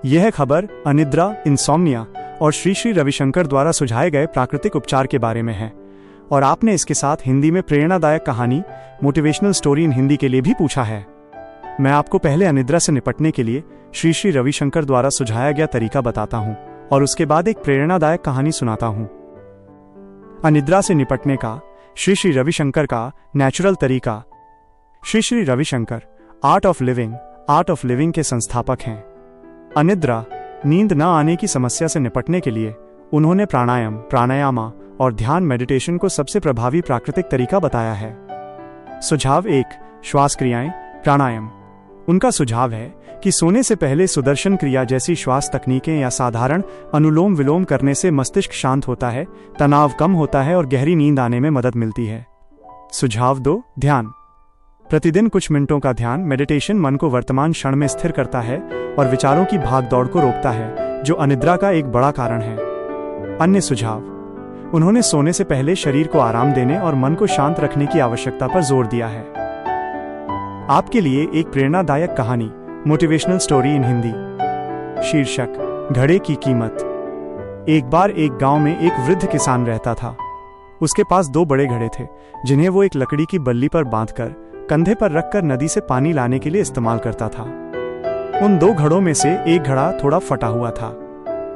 यह खबर अनिद्रा, इंसोम्निया और श्री श्री रविशंकर द्वारा सुझाए गए प्राकृतिक उपचार के बारे में है और आपने इसके साथ हिंदी में प्रेरणादायक कहानी मोटिवेशनल स्टोरी इन हिंदी के लिए भी पूछा है। मैं आपको पहले अनिद्रा से निपटने के लिए श्री श्री रविशंकर द्वारा सुझाया गया तरीका बताता हूँ और उसके बाद एक प्रेरणादायक कहानी सुनाता हूँ। अनिद्रा से निपटने का श्री श्री रविशंकर का नेचुरल तरीका। Shri Shri Ravishankar art of living के संस्थापक हैं। अनिद्रा, नींद न आने की समस्या से निपटने के लिए उन्होंने प्राणायाम और ध्यान मेडिटेशन को सबसे प्रभावी प्राकृतिक तरीका बताया है। सुझाव 1, श्वास क्रियाएं, प्राणायाम। उनका सुझाव है कि सोने से पहले सुदर्शन क्रिया जैसी श्वास तकनीकें या साधारण अनुलोम विलोम करने से मस्तिष्क शांत होता है, तनाव कम होता है और गहरी नींद आने में मदद मिलती है। सुझाव 2, ध्यान। प्रतिदिन कुछ मिनटों का ध्यान मेडिटेशन मन को वर्तमान क्षण में स्थिर करता है और विचारों की भागदौड़ को रोकता है, जो अनिद्रा का एक बड़ा कारण है। अन्य सुझाव। उन्होंने सोने से पहले शरीर को आराम देने और मन को शांत रखने की आवश्यकता पर जोर दिया है। आपके लिए एक प्रेरणादायक कहानी मोटिवेशनल स्टोरी इन हिंदी। शीर्षक, घड़े की कीमत। एक बार एक गांव में एक वृद्ध किसान रहता था। उसके पास 2 बड़े घड़े थे, जिन्हें वो एक लकड़ी की बल्ली पर बांधकर कंधे पर रखकर नदी से पानी लाने के लिए इस्तेमाल करता था। उन 2 घड़ों में से एक घड़ा थोड़ा फटा हुआ था।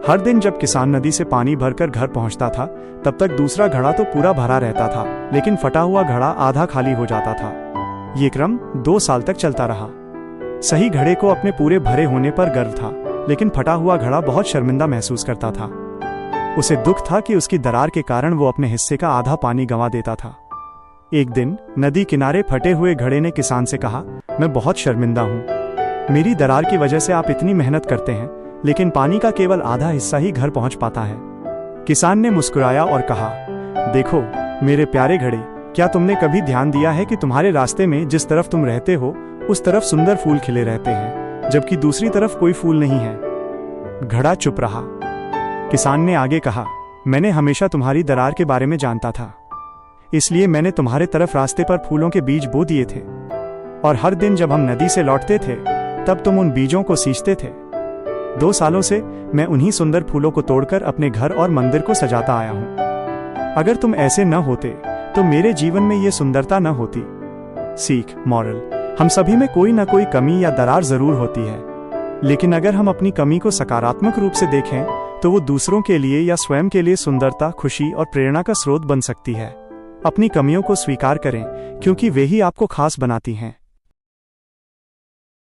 हर दिन जब किसान नदी से पानी भरकर घर पहुंचता था, तब तक दूसरा घड़ा तो पूरा भरा रहता था, लेकिन फटा हुआ घड़ा आधा खाली हो जाता था। ये क्रम 2 साल तक चलता रहा। सही घड़े को अपने पूरे भरे होने पर गर्व था, लेकिन फटा हुआ घड़ा बहुत शर्मिंदा महसूस करता था। उसे दुख था कि उसकी दरार के कारण वो अपने हिस्से का आधा पानी गंवा देता था। एक दिन नदी किनारे फटे हुए घड़े ने किसान से कहा, मैं बहुत शर्मिंदा हूँ। मेरी दरार की वजह से आप इतनी मेहनत करते हैं, लेकिन पानी का केवल आधा हिस्सा ही घर पहुंच पाता है। किसान ने मुस्कुराया और कहा, देखो मेरे प्यारे घड़े, क्या तुमने कभी ध्यान दिया है कि तुम्हारे रास्ते में जिस तरफ तुम रहते हो उस तरफ सुंदर फूल खिले रहते हैं, जबकि दूसरी तरफ कोई फूल नहीं है। घड़ा चुप रहा। किसान ने आगे कहा, मैंने हमेशा तुम्हारी दरार के बारे में जानता था, इसलिए मैंने तुम्हारे तरफ रास्ते पर फूलों के बीज बो दिए थे और हर दिन जब हम नदी से लौटते थे तब तुम उन बीजों को सींचते थे। 2 सालों से मैं उन्हीं सुंदर फूलों को तोड़कर अपने घर और मंदिर को सजाता आया हूं। अगर तुम ऐसे न होते तो मेरे जीवन में ये सुंदरता न होती। सीख, मॉरल। हम सभी में कोई ना कोई कमी या दरार जरूर होती है, लेकिन अगर हम अपनी कमी को सकारात्मक रूप से देखें तो वो दूसरों के लिए या स्वयं के लिए सुंदरता, खुशी और प्रेरणा का स्रोत बन सकती है। अपनी कमियों को स्वीकार करें, क्योंकि वे ही आपको खास बनाती हैं।